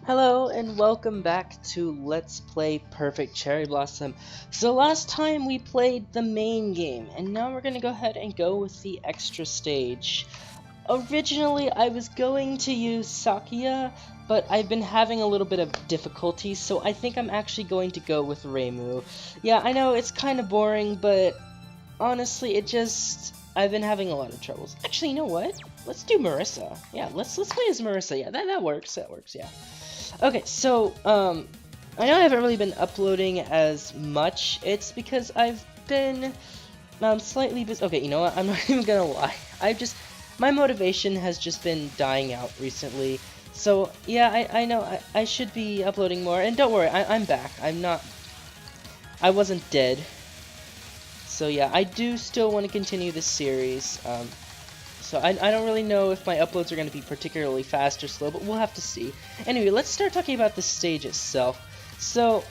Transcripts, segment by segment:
Hello and welcome back to Let's Play Perfect Cherry Blossom. So last time we played the main game, and now we're gonna go ahead and go with the extra stage. Originally I was going to use Sakia, but I've been having a little bit of difficulty, so I think I'm actually going to go with Reimu. Yeah, I know it's kind of boring, but honestly I've been having a lot of troubles. Actually, you know what? Let's do Marissa. Yeah, let's play as Marissa. Yeah, that works. That works. Yeah. Okay, so, I know I haven't really been uploading as much. It's because I've been, slightly busy. Okay, you know what? I'm not even gonna lie. My motivation has just been dying out recently. So, yeah, I know I should be uploading more. And don't worry, I'm back. I wasn't dead. So, yeah, I do still want to continue this series. So I don't really know if my uploads are going to be particularly fast or slow, but we'll have to see. Anyway, let's start talking about the stage itself. So,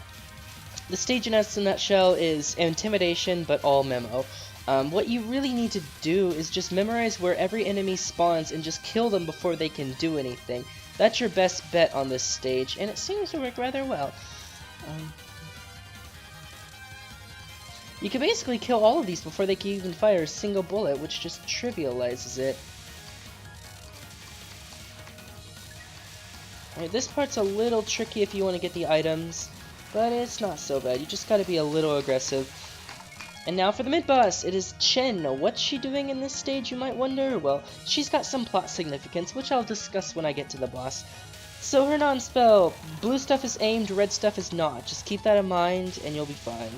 the stage in a nutshell is Intimidation, but all memo. What you really need to do is just memorize where every enemy spawns and just kill them before they can do anything. That's your best bet on this stage, and it seems to work rather well. You can basically kill all of these before they can even fire a single bullet, which just trivializes it. Alright, this part's a little tricky if you want to get the items, but it's not so bad. You just gotta be a little aggressive. And now for the mid-boss, it is Chen. What's she doing in this stage, you might wonder? Well, she's got some plot significance, which I'll discuss when I get to the boss. So her non-spell, blue stuff is aimed, red stuff is not. Just keep that in mind, and you'll be fine.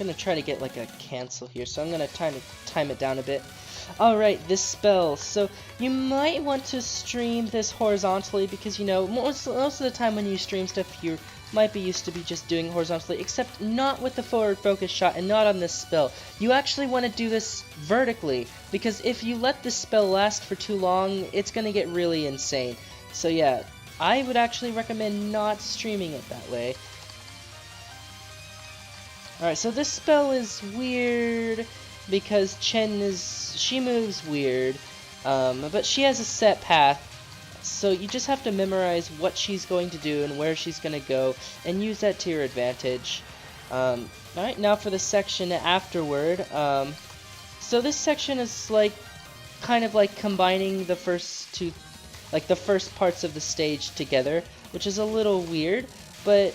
I'm gonna try to get like a cancel here, so I'm gonna time it down a bit. Alright, this spell. So you might want to stream this horizontally because, you know, most of the time when you stream stuff, you might be used to be just doing horizontally, except not with the forward focus shot and not on this spell. You actually want to do this vertically, because if you let this spell last for too long, it's gonna get really insane. So yeah, I would actually recommend not streaming it that way. Alright, so this spell is weird because she moves weird, but she has a set path, so you just have to memorize what she's going to do and where she's going to go, and use that to your advantage. Alright, now for the section afterward. So this section is like, kind of like combining the first parts of the stage together, which is a little weird. But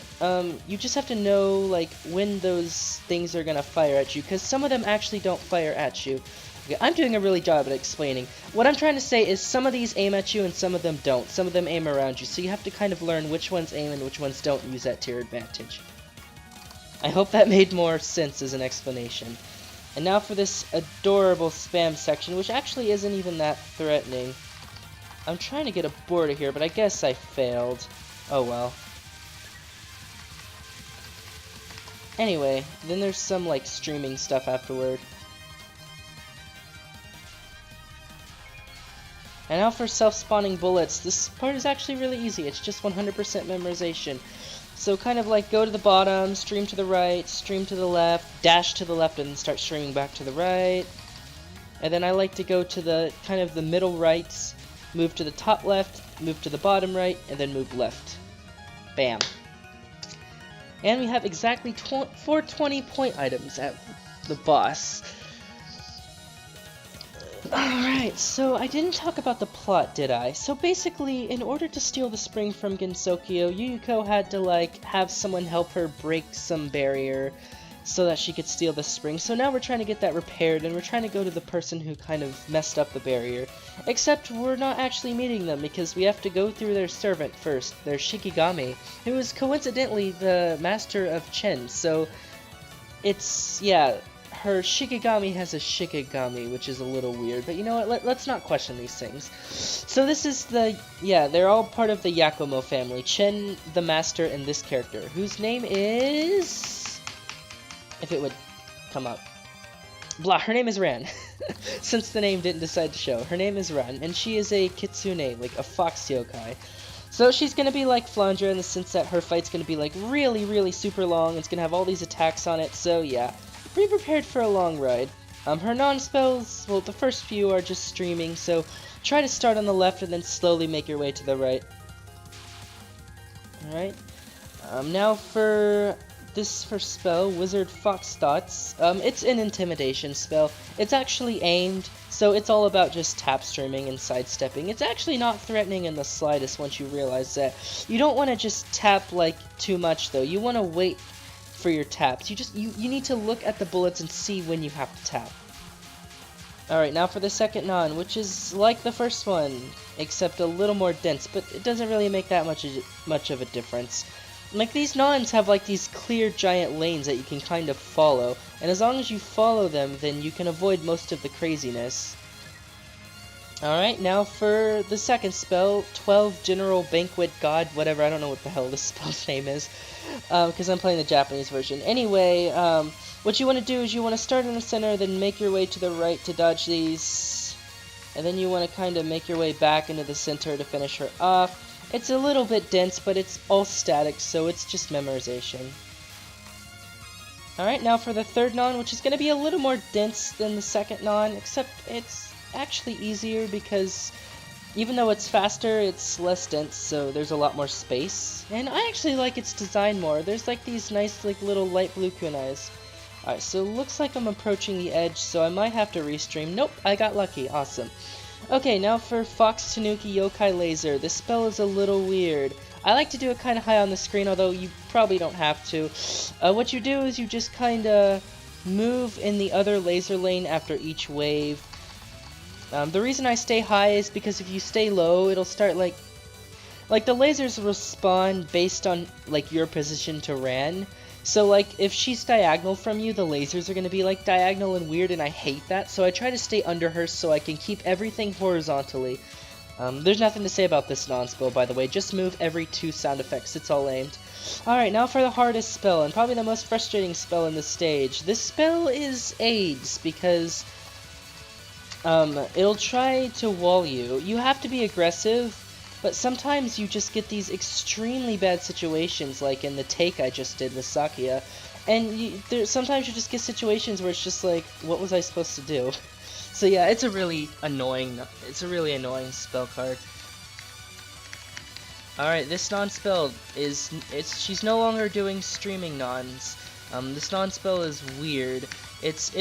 you just have to know like when those things are gonna fire at you, because some of them actually don't fire at you. Okay, I'm doing a really job at explaining. What I'm trying to say is some of these aim at you and some of them don't. Some of them aim around you, so you have to kind of learn which ones aim and which ones don't. Use that to your advantage. I hope that made more sense as an explanation. And now for this adorable spam section, which actually isn't even that threatening. I'm trying to get a border here, but I guess I failed. Oh well. Anyway, then there's some like streaming stuff afterward. And now for self-spawning bullets. This part is actually really easy. It's just 100% memorization. So kind of like go to the bottom, stream to the right, stream to the left, dash to the left, and then start streaming back to the right. And then I like to go to the kind of the middle rights, move to the top left, move to the bottom right, and then move left. Bam. And we have exactly 420 point items at the boss. Alright, so I didn't talk about the plot, did I? So basically, in order to steal the spring from Gensokyo, Yuyuko had to, like, have someone help her break some barrier so that she could steal the spring. So now we're trying to get that repaired, and we're trying to go to the person who kind of messed up the barrier. Except we're not actually meeting them, because we have to go through their servant first, their Shikigami, who is coincidentally the master of Chen. So it's, yeah, her Shikigami has a Shikigami, which is a little weird, but you know what, let's not question these things. So this is they're all part of the Yakumo family. Chen, the master, and this character, whose name is... if it would come up. Blah, her name is Ran. Since the name didn't decide to show. Her name is Ran, and she is a kitsune, like a fox yokai. So she's gonna be like Flandra in the sense that her fight's gonna be like really, really super long. It's gonna have all these attacks on it, so yeah. Be prepared for a long ride. Her non-spells, well, the first few are just streaming, so try to start on the left and then slowly make your way to the right. Alright. Now for this first spell, Wizard Fox Thoughts. It's an intimidation spell. It's actually aimed, so it's all about just tap streaming and sidestepping. It's actually not threatening in the slightest once you realize that. You don't want to just tap like too much though. You want to wait for your taps. You need to look at the bullets and see when you have to tap. Alright, now for the second non, which is like the first one, except a little more dense, but it doesn't really make that much of a difference. Like, these nons have like these clear giant lanes that you can kind of follow, and as long as you follow them, then you can avoid most of the craziness. Alright, now for the second spell, 12 General Banquet God, whatever, I don't know what the hell this spell's name is, because I'm playing the Japanese version. Anyway, what you want to do is you want to start in the center, then make your way to the right to dodge these, and then you want to kind of make your way back into the center to finish her off. It's a little bit dense, but it's all static, so it's just memorization. Alright, now for the third non, which is going to be a little more dense than the second non, except it's actually easier because even though it's faster, it's less dense, so there's a lot more space. And I actually like its design more. There's like these nice like little light blue kunais. Alright, so it looks like I'm approaching the edge, so I might have to restream. Nope, I got lucky. Awesome. Okay, now for Fox Tanuki Yokai Laser. This spell is a little weird. I like to do it kind of high on the screen, although you probably don't have to. What you do is you just kind of move in the other laser lane after each wave. The reason I stay high is because if you stay low, it'll start like the lasers will spawn based on like your position to Ran. So like if she's diagonal from you, the lasers are going to be like diagonal and weird, and I hate that. So I try to stay under her so I can keep everything horizontally. There's nothing to say about this non-spell, by the way. Just move every 2 sound effects. It's all aimed. Alright, now for the hardest spell, and probably the most frustrating spell in this stage. This spell is AIDS, because it'll try to wall you. You have to be aggressive, but sometimes you just get these extremely bad situations, like in the take I just did with Sakia, and sometimes you just get situations where it's just like, what was I supposed to do? So yeah, it's a really annoying spell card. Alright, this non-spell she's no longer doing streaming nons. This non-spell is weird. It's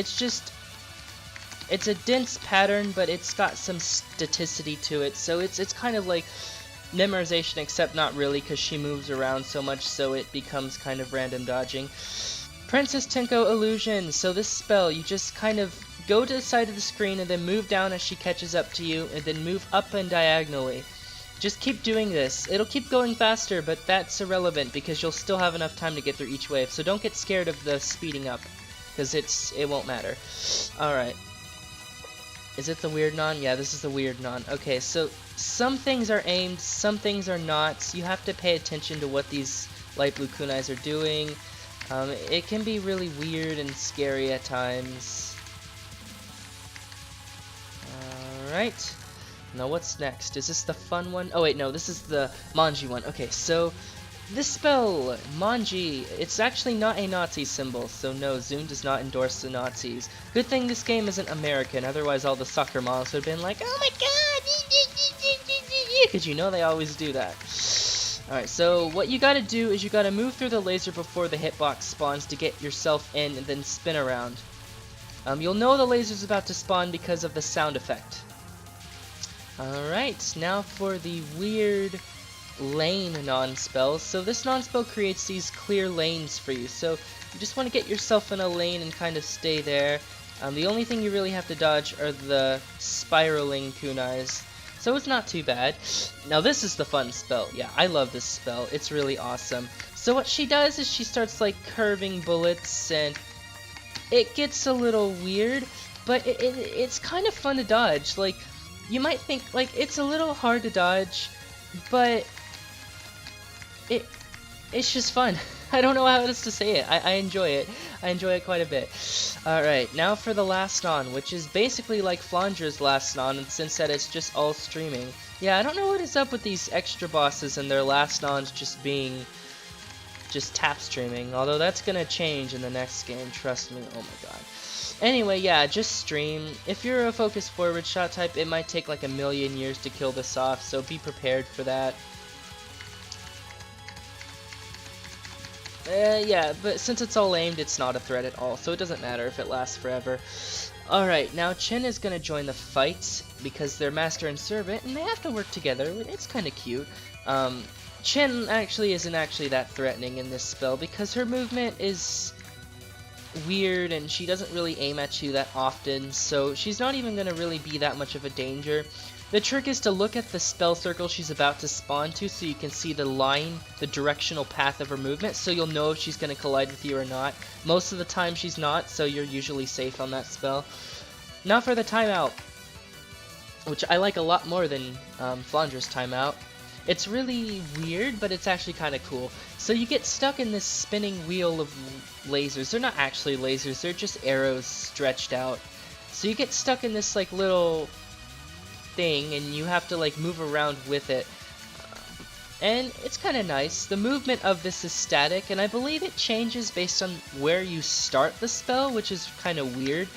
a dense pattern, but it's got some staticity to it, so it's kind of like memorization, except not really, because she moves around so much, so it becomes kind of random dodging. Princess Tenko Illusion. So this spell, you just kind of go to the side of the screen and then move down as she catches up to you, and then move up and diagonally. Just keep doing this. It'll keep going faster, but that's irrelevant because you'll still have enough time to get through each wave, so don't get scared of the speeding up, because it won't matter. Alright. Is it the weird non? Yeah, this is the weird non. Okay, so some things are aimed, some things are not. You have to pay attention to what these light blue kunais are doing. It can be really weird and scary at times. Alright. Now what's next? Is this the fun one? Oh wait, no, this is the Manji one. Okay, so this spell, Manji, it's actually not a Nazi symbol, so no, Zune does not endorse the Nazis. Good thing this game isn't American, otherwise all the soccer moms would have been like, oh my god, because you know they always do that. Alright, so what you gotta do is you gotta move through the laser before the hitbox spawns to get yourself in and then spin around. You'll know the laser's about to spawn because of the sound effect. Alright, now for the weird lane non-spell. So this non-spell creates these clear lanes for you, so you just want to get yourself in a lane and kind of stay there. The only thing you really have to dodge are the spiraling kunais, so it's not too bad. Now this is the fun spell. Yeah, I love this spell. It's really awesome. So what she does is she starts like curving bullets, and it gets a little weird, but it's kind of fun to dodge. Like, you might think like it's a little hard to dodge, but it's just fun. I don't know how else to say it. I enjoy it. I enjoy it quite a bit. Alright, now for the last non, which is basically like Flandra's last non, and since that it's just all streaming. Yeah, I don't know what is up with these extra bosses and their last nons just being tap streaming, although that's gonna change in the next game, trust me. Oh my god. Anyway, yeah, just stream. If you're a focus forward shot type, it might take like a million years to kill this off, so be prepared for that. Yeah, but since it's all aimed, it's not a threat at all, so it doesn't matter if it lasts forever. Alright, now Chen is going to join the fight because they're master and servant, and they have to work together. It's kind of cute. Chen actually isn't actually that threatening in this spell because her movement is weird and she doesn't really aim at you that often, so she's not even going to really be that much of a danger. The trick is to look at the spell circle she's about to spawn to so you can see the line, the directional path of her movement, so you'll know if she's going to collide with you or not. Most of the time she's not, so you're usually safe on that spell. Now for the timeout, which I like a lot more than Flandra's timeout. It's really weird, but it's actually kind of cool. So you get stuck in this spinning wheel of lasers. They're not actually lasers, they're just arrows stretched out. So you get stuck in this like little thing and you have to like move around with it. And it's kind of nice. The movement of this is static, and I believe it changes based on where you start the spell, which is kind of weird.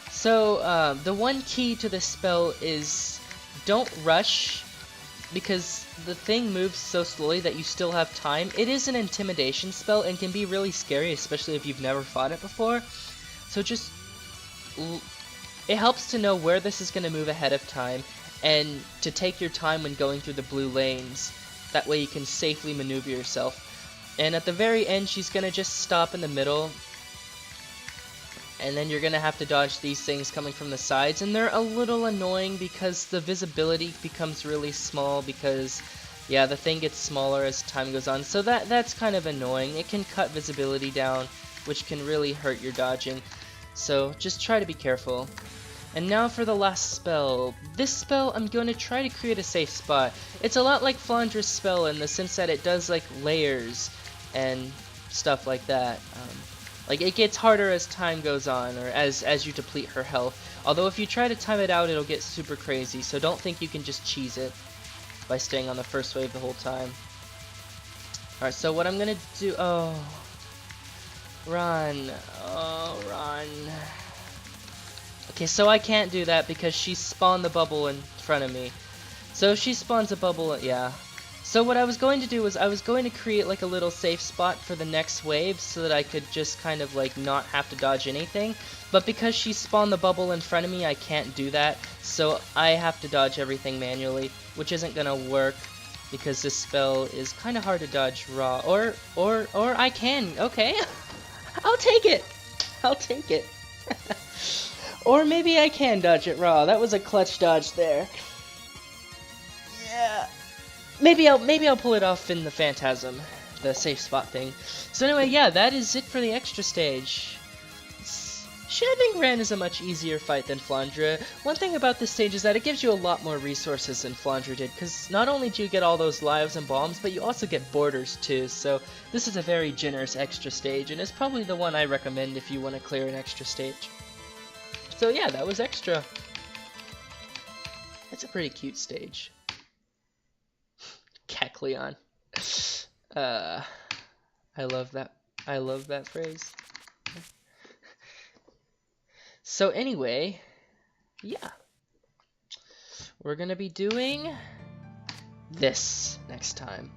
So the one key to this spell is don't rush, because the thing moves so slowly that you still have time. It is an intimidation spell and can be really scary, especially if you've never fought it before. So just it helps to know where this is going to move ahead of time and to take your time when going through the blue lanes. That way you can safely maneuver yourself. And at the very end, she's going to just stop in the middle, and then you're going to have to dodge these things coming from the sides, and they're a little annoying because the visibility becomes really small because, yeah, the thing gets smaller as time goes on, so that's kind of annoying. It can cut visibility down, which can really hurt your dodging, so just try to be careful. And now for the last spell. This spell, I'm going to try to create a safe spot. It's a lot like Flandra's spell in the sense that it does like layers and stuff like that. Like, it gets harder as time goes on, or as you deplete her health. Although if you try to time it out, it'll get super crazy, so don't think you can just cheese it by staying on the first wave the whole time. Alright, so what I'm gonna do... Oh... Run. Oh, run. Okay, so I can't do that because she spawned the bubble in front of me. So if she spawns a bubble, yeah. So what I was going to do was I was going to create like a little safe spot for the next wave so that I could just kind of like not have to dodge anything. But because she spawned the bubble in front of me, I can't do that. So I have to dodge everything manually, which isn't gonna work because this spell is kind of hard to dodge raw. Or I can. Okay, I'll take it. I'll take it. Or maybe I can dodge it raw. That was a clutch dodge there. Yeah. Maybe I'll pull it off in the Phantasm, the safe spot thing. So anyway, yeah, that is it for the extra stage. Shaving Ren is a much easier fight than Flandra. One thing about this stage is that it gives you a lot more resources than Flandra did, because not only do you get all those lives and bombs, but you also get borders too, so this is a very generous extra stage, and it's probably the one I recommend if you want to clear an extra stage. So yeah, that was extra. It's a pretty cute stage. Kecleon. I love that. I love that phrase. So anyway, yeah. We're gonna be doing this next time.